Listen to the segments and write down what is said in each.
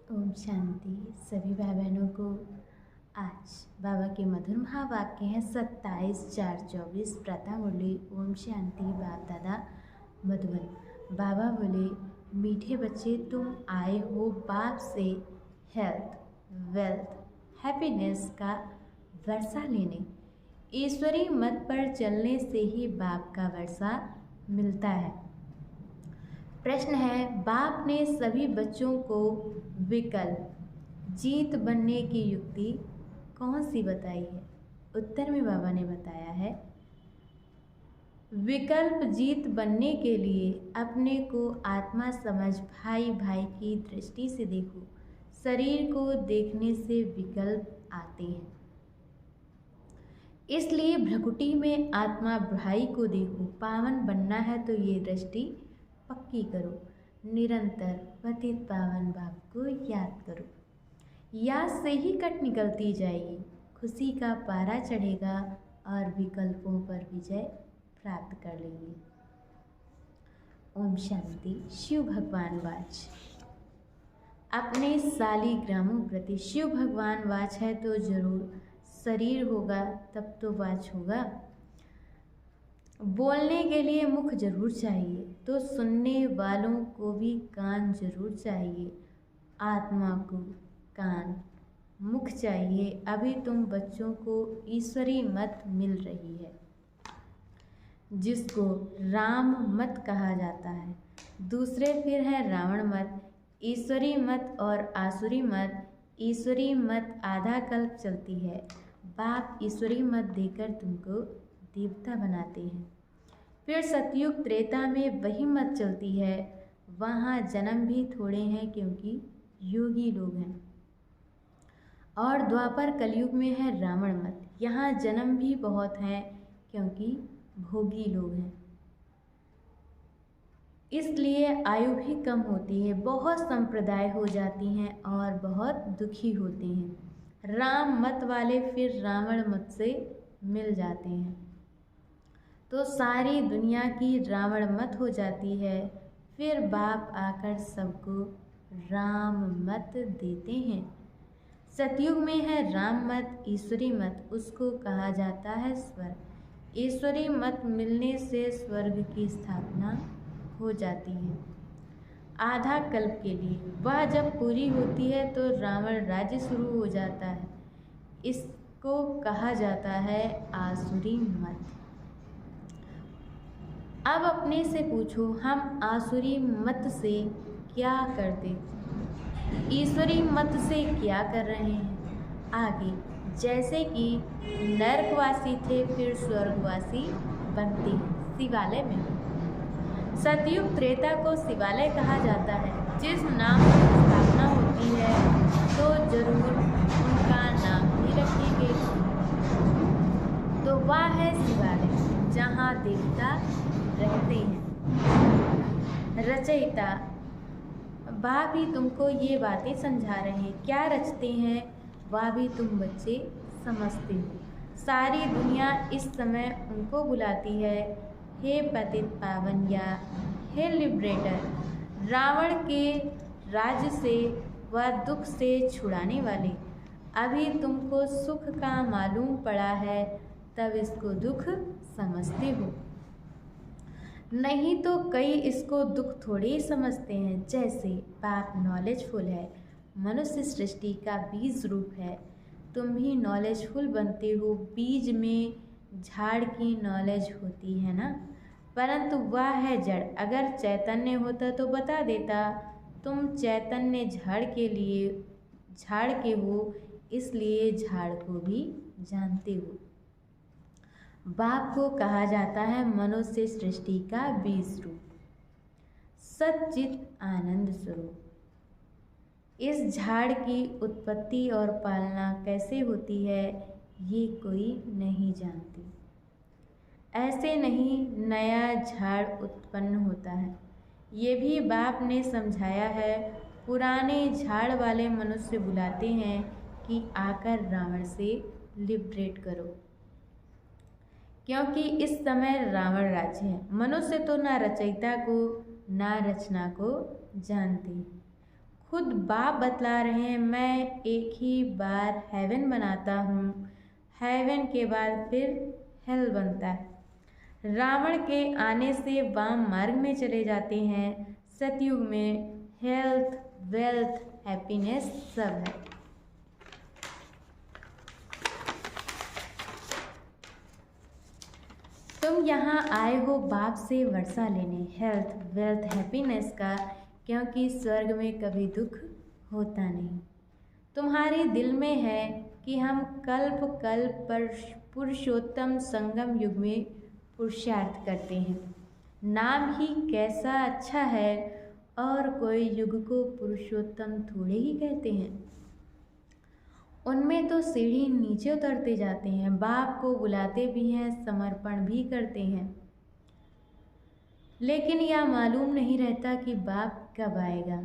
ओम शांति। सभी भाई बहनों को आज बाबा के मधुर महावाक्य हैं 27/4/24 प्रातः मुरली। ओम शांति। बाप दादा मधुबन। बाबा बोले, मीठे बच्चे, तुम आए हो बाप से हेल्थ, वेल्थ, हैप्पीनेस का वर्षा लेने। ईश्वरी मत पर चलने से ही बाप का वर्षा मिलता है। प्रश्न है, बाप ने सभी बच्चों को विकल्प जीत बनने की युक्ति कौन सी बताई है? उत्तर में बाबा ने बताया है, विकल्प जीत बनने के लिए अपने को आत्मा समझ भाई भाई की दृष्टि से देखो। शरीर को देखने से विकल्प आते हैं, इसलिए भ्रकुटी में आत्मा भाई को देखो। पावन बनना है तो ये दृष्टि पक्की करो। निरंतर पतित पावन बाप को याद करो। याद से ही कट निकलती जाएगी, खुशी का पारा चढ़ेगा और विकल्पों पर विजय प्राप्त कर लेंगे। ओम शांति। शिव भगवान वाच। अपने शालिग्रामों प्रति शिव भगवान वाच है तो जरूर शरीर होगा, तब तो वाच होगा। बोलने के लिए मुख जरूर चाहिए, तो सुनने वालों को भी कान जरूर चाहिए। आत्मा को कान मुख चाहिए। अभी तुम बच्चों को ईश्वरी मत मिल रही है, जिसको राम मत कहा जाता है। दूसरे फिर है रावण मत, ईश्वरी मत और आसुरी मत। ईश्वरी मत आधा कल्प चलती है। बाप ईश्वरी मत देकर तुमको देवता बनाते हैं। फिर सतयुग त्रेता में वही मत चलती है। वहाँ जन्म भी थोड़े हैं क्योंकि योगी लोग हैं। और द्वापर कलयुग में है रावण मत। यहाँ जन्म भी बहुत हैं क्योंकि भोगी लोग हैं, इसलिए आयु भी कम होती है। बहुत संप्रदाय हो जाती हैं और बहुत दुखी होते हैं। राम मत वाले फिर रावण मत से मिल जाते हैं, तो सारी दुनिया की रावण मत हो जाती है। फिर बाप आकर सबको राम मत देते हैं। सतयुग में है राम मत, ईश्वरी मत, उसको कहा जाता है स्वर्ग। ईश्वरी मत मिलने से स्वर्ग की स्थापना हो जाती है आधा कल्प के लिए। वह जब पूरी होती है तो रावण राज्य शुरू हो जाता है। इसको कहा जाता है आसुरी मत। अब अपने से पूछो, हम आसुरी मत से क्या करते, ईश्वरी मत से क्या कर रहे हैं? आगे जैसे कि नरकवासी थे फिर स्वर्गवासी बनते हैं शिवालय में। सतयुग त्रेता को शिवालय कहा जाता है। जिस नाम की स्थापना होती है तो जरूर उनका नाम भी रखेंगे, तो वह है शिवालय, जहाँ देवता रहते हैं। रचयिता वह भी तुमको ये बातें समझा रहे हैं। क्या रचते हैं वह भी तुम बच्चे समझते हो। सारी दुनिया इस समय उनको बुलाती है, हे पतित पावन या हे लिबरेटर, रावण के राज्य से व दुख से छुड़ाने वाले। अभी तुमको सुख का मालूम पड़ा है, तब इसको दुख समझते हो, नहीं तो कई इसको दुख थोड़े ही समझते हैं। जैसे बाप नॉलेजफुल है, मनुष्य सृष्टि का बीज रूप है, तुम भी नॉलेजफुल बनते हो। बीज में झाड़ की नॉलेज होती है ना, परंतु वह है जड़। अगर चैतन्य होता तो बता देता। तुम चैतन्य झाड़ के हो, इसलिए झाड़ को भी जानते हो। बाप को कहा जाता है मनुष्य सृष्टि का बीज रूप, सच्चित आनंद स्वरूप। इस झाड़ की उत्पत्ति और पालना कैसे होती है ये कोई नहीं जानती। ऐसे नहीं नया झाड़ उत्पन्न होता है, ये भी बाप ने समझाया है। पुराने झाड़ वाले मनुष्य बुलाते हैं कि आकर रावण से लिबरेट करो, क्योंकि इस समय रावण राज्य है। मनुष्य तो ना रचयिता को ना रचना को जानते, खुद बाप बतला रहे हैं, मैं एक ही बार हेवन बनाता हूँ, हेवन के बाद फिर हेल बनता है। रावण के आने से वाम मार्ग में चले जाते हैं। सतयुग में हेल्थ, वेल्थ, हैप्पीनेस सब है। तुम यहाँ आए हो बाप से वर्षा लेने, हेल्थ, वेल्थ, हैप्पीनेस का, क्योंकि स्वर्ग में कभी दुख होता नहीं। तुम्हारे दिल में है कि हम कल्प कल्प पर पुरुषोत्तम संगम युग में पुरुषार्थ करते हैं। नाम ही कैसा अच्छा है, और कोई युग को पुरुषोत्तम थोड़े ही कहते हैं। उनमें तो सीढ़ी नीचे उतरते जाते हैं, बाप को बुलाते भी हैं, समर्पण भी करते हैं, लेकिन यह मालूम नहीं रहता कि बाप कब आएगा।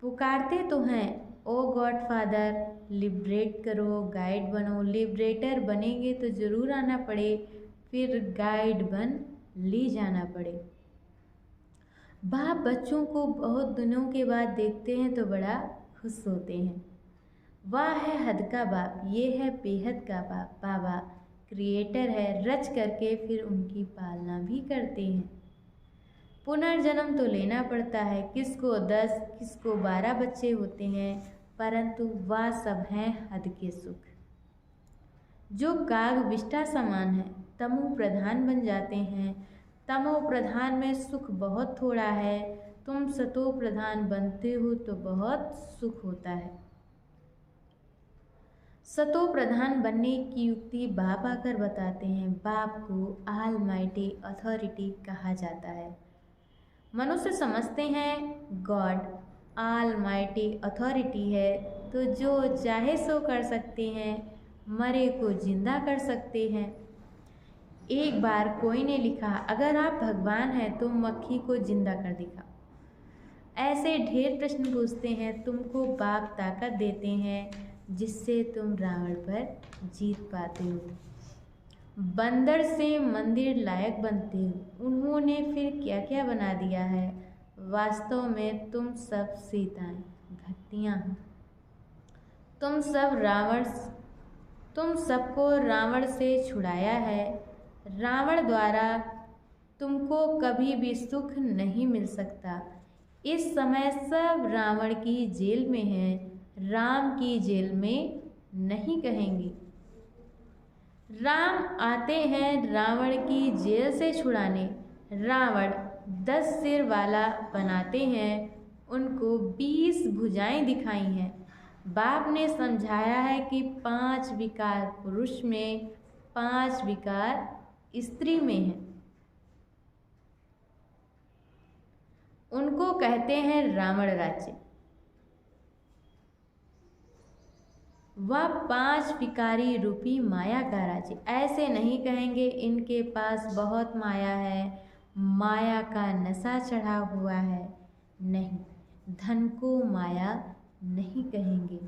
पुकारते तो हैं, ओ गॉड फादर लिबरेट करो, गाइड बनो। लिबरेटर बनेंगे तो ज़रूर आना पड़े, फिर गाइड बन ले जाना पड़े। बाप बच्चों को बहुत दिनों के बाद देखते हैं तो बड़ा खुश होते हैं। वाह है हद का बाप, ये है बेहद का बाप। बाबा क्रिएटर है, रच करके फिर उनकी पालना भी करते हैं। पुनर्जन्म तो लेना पड़ता है, किसको 10 किसको 12 बच्चे होते हैं, परंतु वह सब हैं हद के सुख। जो काग विष्ठा समान है, तमो प्रधान बन जाते हैं। तमो प्रधान में सुख बहुत थोड़ा है, तुम सतो प्रधान बनते हो तो बहुत सुख होता है। सतो प्रधान बनने की युक्ति बाप आकर बताते हैं। बाप को ऑलमाइटी अथॉरिटी कहा जाता है। मनुष्य समझते हैं गॉड ऑलमाइटी अथॉरिटी है, तो जो चाहे सो कर सकते हैं, मरे को जिंदा कर सकते हैं। एक बार कोई ने लिखा, अगर आप भगवान हैं तो मक्खी को जिंदा कर दिखाओ। ऐसे ढेर प्रश्न पूछते हैं। तुमको बाप ताकत देते हैं जिससे तुम रावण पर जीत पाते हो। बंदर से मंदिर लायक बनते हो। उन्होंने फिर क्या क्या बना दिया है। वास्तव में तुम सब सीताएं भक्तियाँ हो। तुम सबको रावण से छुड़ाया है। रावण द्वारा तुमको कभी भी सुख नहीं मिल सकता। इस समय सब रावण की जेल में हैं, राम की जेल में नहीं कहेंगे। राम आते हैं रावण की जेल से छुड़ाने। रावण 10 सिर वाला बनाते हैं, उनको 20 भुजाएं दिखाई हैं। बाप ने समझाया है कि 5 विकार पुरुष में, 5 विकार स्त्री में है। उनको कहते हैं रावण राज्य। वह 5 विकारी रूपी माया का राज्य। ऐसे नहीं कहेंगे इनके पास बहुत माया है, माया का नशा चढ़ा हुआ है। नहीं, धन को माया नहीं कहेंगे।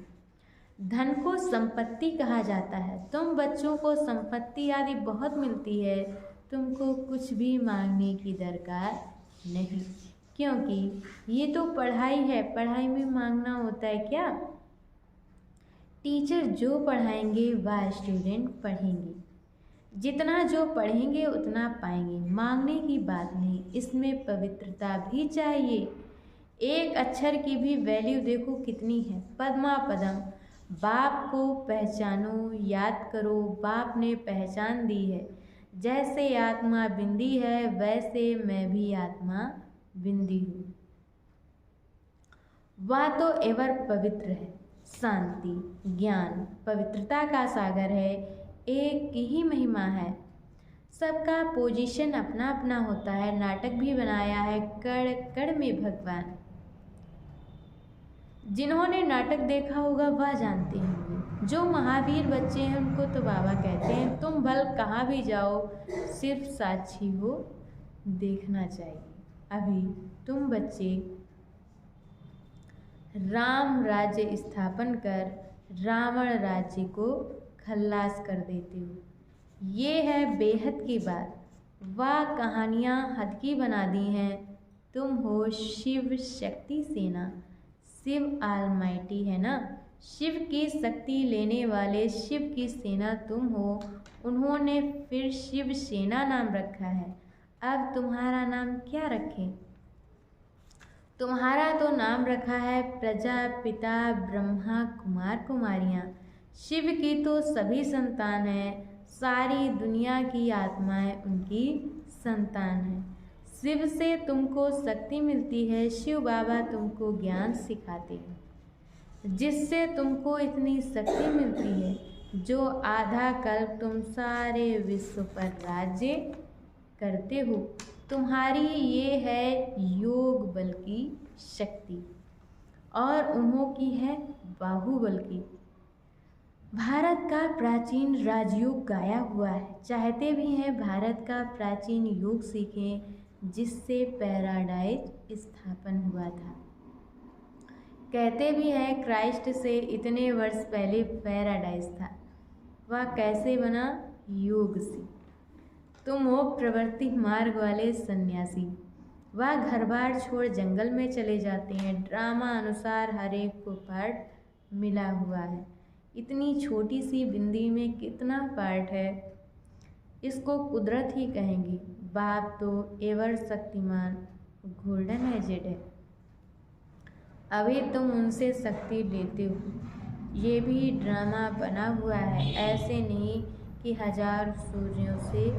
धन को संपत्ति कहा जाता है। तुम बच्चों को संपत्ति आदि बहुत मिलती है, तुमको कुछ भी मांगने की दरकार नहीं, क्योंकि ये तो पढ़ाई है। पढ़ाई में मांगना होता है क्या? टीचर जो पढ़ाएंगे वह स्टूडेंट पढ़ेंगे। जितना जो पढ़ेंगे उतना पाएंगे। मांगने की बात नहीं, इसमें पवित्रता भी चाहिए। एक अक्षर की भी वैल्यू देखो कितनी है। पद्मा पदम। बाप को पहचानो, याद करो, बाप ने पहचान दी है। जैसे आत्मा बिंदी है, वैसे मैं भी आत्मा बिंदी हूँ। वह तो एवर पवित्र है। शांति, ज्ञान, पवित्रता का सागर है। एक ही महिमा है। सबका पोजीशन अपना अपना होता है। नाटक भी बनाया है कण कण में भगवान। जिन्होंने नाटक देखा होगा वह जानते होंगे। जो महावीर बच्चे हैं उनको तो बाबा कहते हैं, तुम भल कहाँ भी जाओ, सिर्फ साक्षी हो, देखना चाहिए। अभी तुम बच्चे राम राज्य स्थापन कर रावण राज्य को खल्लास कर देते हो। ये है बेहद की बात। वह कहानियाँ हद की बना दी हैं। तुम हो शिव शक्ति सेना। शिव ऑलमाइटी है ना, शिव की शक्ति लेने वाले, शिव की सेना तुम हो। उन्होंने फिर शिव सेना नाम रखा है। अब तुम्हारा नाम क्या रखें? तुम्हारा तो नाम रखा है प्रजापिता ब्रह्मा कुमार कुमारियाँ। शिव की तो सभी संतान हैं, सारी दुनिया की आत्माएं उनकी संतान हैं। शिव से तुमको शक्ति मिलती है, शिव बाबा तुमको ज्ञान सिखाते हैं, जिससे तुमको इतनी शक्ति मिलती है, जो आधा कल्प तुम सारे विश्व पर राज्य करते हो। तुम्हारी ये है योग बल की शक्ति, और उन्हों की है बाहुबल की। भारत का प्राचीन राजयोग गाया हुआ है, चाहते भी हैं भारत का प्राचीन योग सीखें, जिससे पैराडाइज स्थापन हुआ था। कहते भी हैं क्राइस्ट से इतने वर्ष पहले पैराडाइज था। वह कैसे बना? योग से। तुम हो प्रवृत्ति मार्ग वाले सन्यासी। वह घर बार छोड़ जंगल में चले जाते हैं। ड्रामा अनुसार हर एक को पार्ट मिला हुआ है। इतनी छोटी सी बिंदी में कितना पार्ट है, इसको कुदरत ही कहेंगे। बाप तो एवर शक्तिमान गोल्डन एजेड है। अभी तुम उनसे शक्ति लेते हो, ये भी ड्रामा बना हुआ है। ऐसे नहीं कि हजार सूर्यों से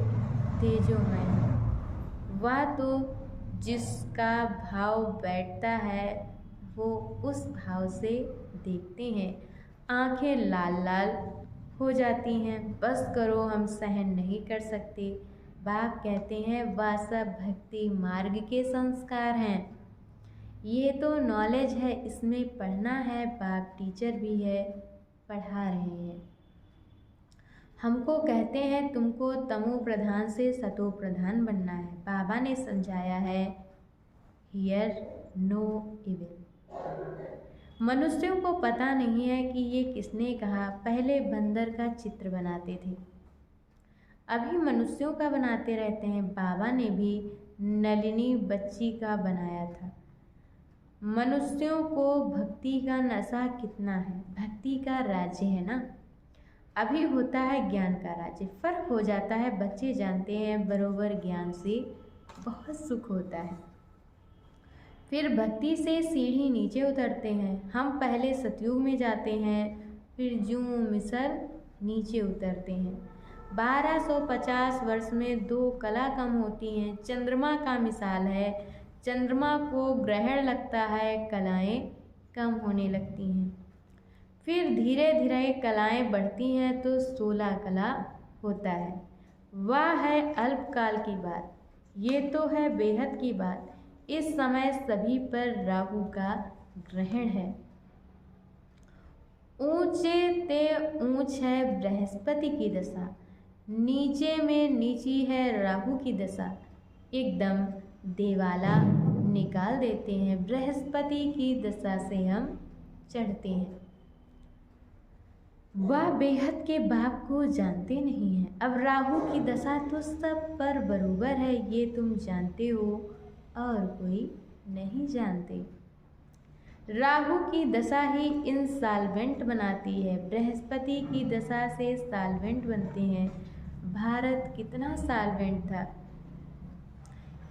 तेजोमय है। वह तो जिसका भाव बैठता है वो उस भाव से देखते हैं। आंखें लाल लाल हो जाती हैं। बस करो, हम सहन नहीं कर सकते। बाप कहते हैं वह सब भक्ति मार्ग के संस्कार हैं। ये तो नॉलेज है, इसमें पढ़ना है। बाप टीचर भी है, पढ़ा रहे हैं। हमको कहते हैं तुमको तमो प्रधान से सतो प्रधान बनना है। बाबा ने समझाया है हियर नो इविल। मनुष्यों को पता नहीं है कि ये किसने कहा। पहले बंदर का चित्र बनाते थे, अभी मनुष्यों का बनाते रहते हैं। बाबा ने भी नलिनी बच्ची का बनाया था। मनुष्यों को भक्ति का नशा कितना है। भक्ति का राज्य है ना, अभी होता है ज्ञान का राज्य। फर्क हो जाता है। बच्चे जानते हैं बरोबर ज्ञान से बहुत सुख होता है। फिर भक्ति से सीढ़ी नीचे उतरते हैं। हम पहले सतयुग में जाते हैं, फिर जूं मिसर नीचे उतरते हैं। 1250 वर्ष में 2 कला कम होती हैं। चंद्रमा का मिसाल है। चंद्रमा को ग्रहण लगता है, कलाएं कम होने लगती हैं। फिर धीरे धीरे कलाएं बढ़ती हैं तो 16 कला होता है। वह है अल्पकाल की बात, ये तो है बेहद की बात। इस समय सभी पर राहु का ग्रहण है। ऊंचे ते ऊंच है बृहस्पति की दशा, नीचे में नीची है राहु की दशा। एकदम देवाला निकाल देते हैं। बृहस्पति की दशा से हम चढ़ते हैं। वह बेहद के बाप को जानते नहीं हैं। अब राहु की दशा तो सब पर बरोबर है, ये तुम जानते हो और कोई नहीं जानते। राहु की दशा ही इंसॉल्वेंट बनाती है। बृहस्पति की दशा से सॉल्वेंट बनते हैं। भारत कितना सॉल्वेंट था।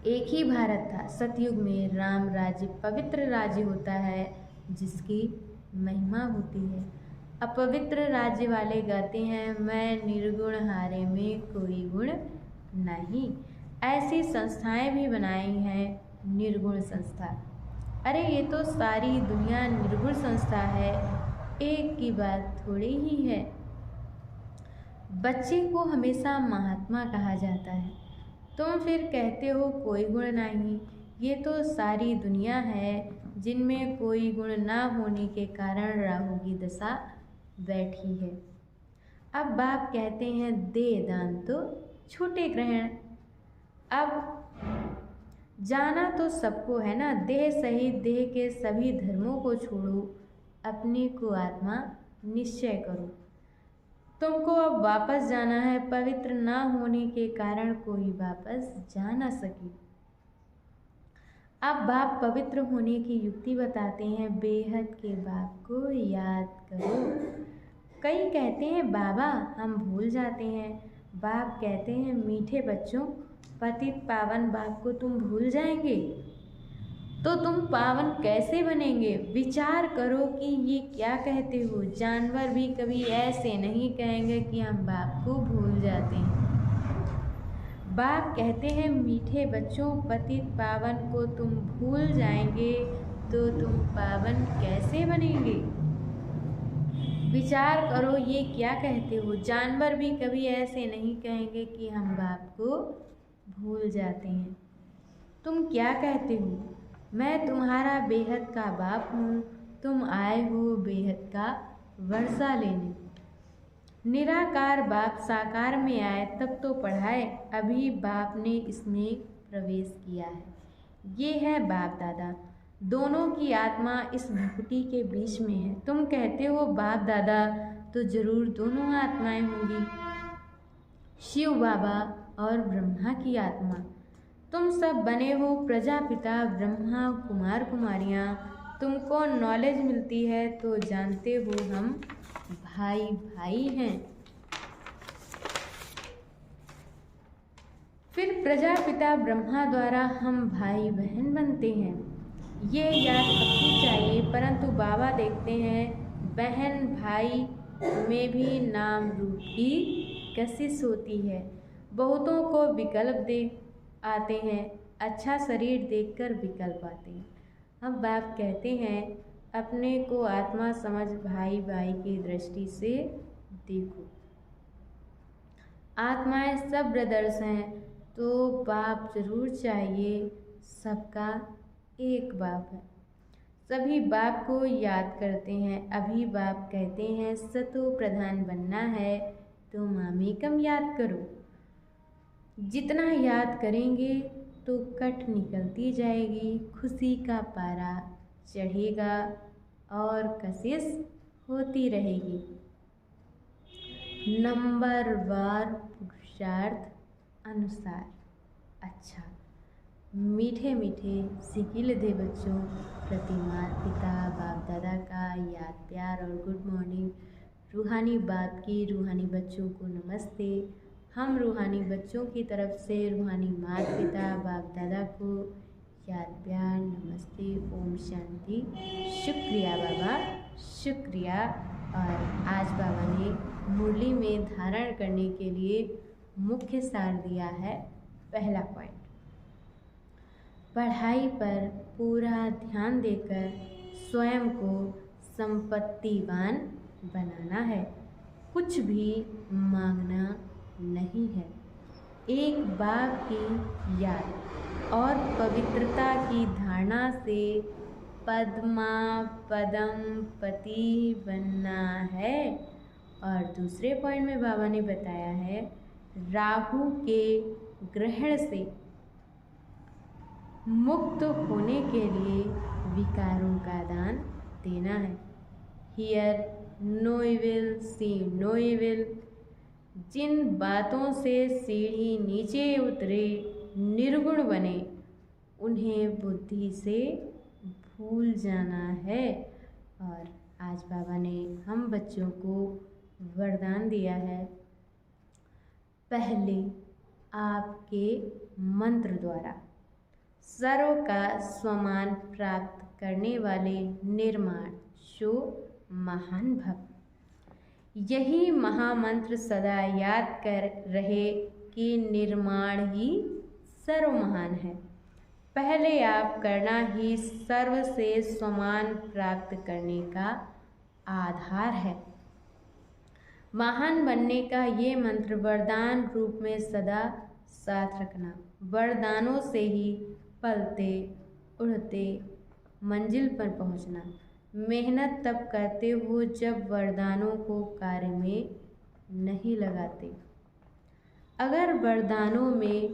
एक ही भारत था। सतयुग में राम राज्य पवित्र राज्य होता है, जिसकी महिमा होती है। अपवित्र राज्य वाले गाते हैं मैं निर्गुण हारे में कोई गुण नहीं। ऐसी संस्थाएं भी बनाई हैं निर्गुण संस्था। अरे ये तो सारी दुनिया निर्गुण संस्था है, एक की बात थोड़ी ही है। बच्चे को हमेशा महात्मा कहा जाता है, तुम फिर कहते हो कोई गुण नहीं। ये तो सारी दुनिया है जिनमें कोई गुण ना होने के कारण राहु की दशा बैठी है। अब बाप कहते हैं दे दान तो छूटे ग्रहण। अब जाना तो सबको है ना, देह सहित देह के सभी धर्मों को छोड़ो, अपने को आत्मा निश्चय करो। तुमको अब वापस जाना है। पवित्र ना होने के कारण कोई वापस जा ना सके। अब बाप पवित्र होने की युक्ति बताते हैं। बेहद के बाप को याद करो। कई कहते हैं बाबा हम भूल जाते हैं। बाप कहते हैं मीठे बच्चों, पतित पावन बाप को तुम भूल जाएंगे तो तुम पावन कैसे बनेंगे? विचार करो कि ये क्या कहते हो। जानवर भी कभी ऐसे नहीं कहेंगे कि हम बाप को भूल जाते हैं। बाप कहते हैं मीठे बच्चों, पतित पावन को तुम भूल जाएंगे तो तुम पावन कैसे बनेंगे? विचार करो ये क्या कहते हो। जानवर भी कभी ऐसे नहीं कहेंगे कि हम बाप को भूल जाते हैं। तुम क्या कहते हो? मैं तुम्हारा बेहद का बाप हूँ। तुम आए हो बेहद का वर्षा लेने। निराकार बाप साकार में आए तब तो पढ़ाए, अभी बाप ने इसमें प्रवेश किया है। ये है बाप दादा, दोनों की आत्मा इस भ्रुकुटी के बीच में है। तुम कहते हो बाप दादा, तो जरूर दोनों आत्माएं होंगी, शिव बाबा और ब्रह्मा की आत्मा। तुम सब बने हो प्रजापिता ब्रह्मा कुमार कुमारियाँ। तुमको नॉलेज मिलती है तो जानते हो हम भाई भाई हैं। फिर प्रजापिता ब्रह्मा द्वारा हम भाई बहन बनते हैं। ये याद रखनी चाहिए। परंतु बाबा देखते हैं बहन भाई में भी नाम रूप की कशिश होती है। बहुतों को विकल्प दे आते हैं, अच्छा शरीर देखकर विकल्प आते हैं। अब बाप कहते हैं अपने को आत्मा समझ भाई भाई की दृष्टि से देखो। आत्माएं सब ब्रदर्स हैं तो बाप जरूर चाहिए। सबका एक बाप है, सभी बाप को याद करते हैं। अभी बाप कहते हैं सतो प्रधान बनना है तो मामेकम याद करो। जितना याद करेंगे तो कट निकलती जाएगी, खुशी का पारा चढ़ेगा और कशिश होती रहेगी। नंबरवार पुरुषार्थ अनुसार। अच्छा, मीठे मीठे सिकिलधे बच्चों, प्रतिमार पिता बाप दादा का याद प्यार और गुड मॉर्निंग। रूहानी बाप की रूहानी बच्चों को नमस्ते। हम रूहानी बच्चों की तरफ से रूहानी माता पिता बाप दादा को याद प्यार नमस्ते, ओम शांति। शुक्रिया बाबा, शुक्रिया। और आज बाबा ने मुरली में धारण करने के लिए मुख्य सार दिया है। पहला पॉइंट, पढ़ाई पर पूरा ध्यान देकर स्वयं को संपत्तिवान बनाना है, कुछ भी मांगना नहीं है। एक बाप की याद और पवित्रता की धारणा से पद्मा पदम पति बनना है। और दूसरे पॉइंट में बाबा ने बताया है राहु के ग्रहण से मुक्त होने के लिए विकारों का दान देना है। Hear no evil, see no evil. जिन बातों से सीढ़ी नीचे उतरे निर्गुण बने, उन्हें बुद्धि से भूल जाना है। और आज बाबा ने हम बच्चों को वरदान दिया है, पहले आपके मंत्र द्वारा सर्व का स्वमान प्राप्त करने वाले निर्माण शो महान भक्त। यही महामंत्र सदा याद कर रहे कि निर्माण ही सर्व महान है। पहले आप करना ही सर्व से स्वमान प्राप्त करने का आधार है। महान बनने का ये मंत्र वरदान रूप में सदा साथ रखना। वरदानों से ही पलते उड़ते मंजिल पर पहुंचना। मेहनत तब करते हो जब वरदानों को कार्य में नहीं लगाते। अगर वरदानों में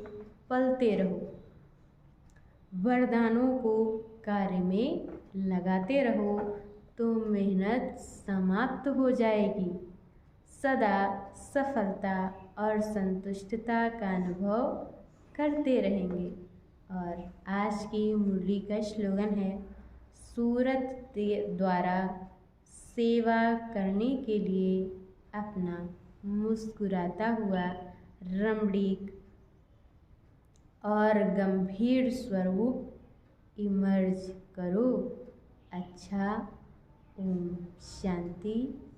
पलते रहो, वरदानों को कार्य में लगाते रहो तो मेहनत समाप्त हो जाएगी। सदा सफलता और संतुष्टता का अनुभव करते रहेंगे और आज की मुरली का स्लोगन है, सूरत द्वारा सेवा करने के लिए अपना मुस्कुराता हुआ रमणीक और गंभीर स्वरूप इमर्ज करो। अच्छा, ओम शांति।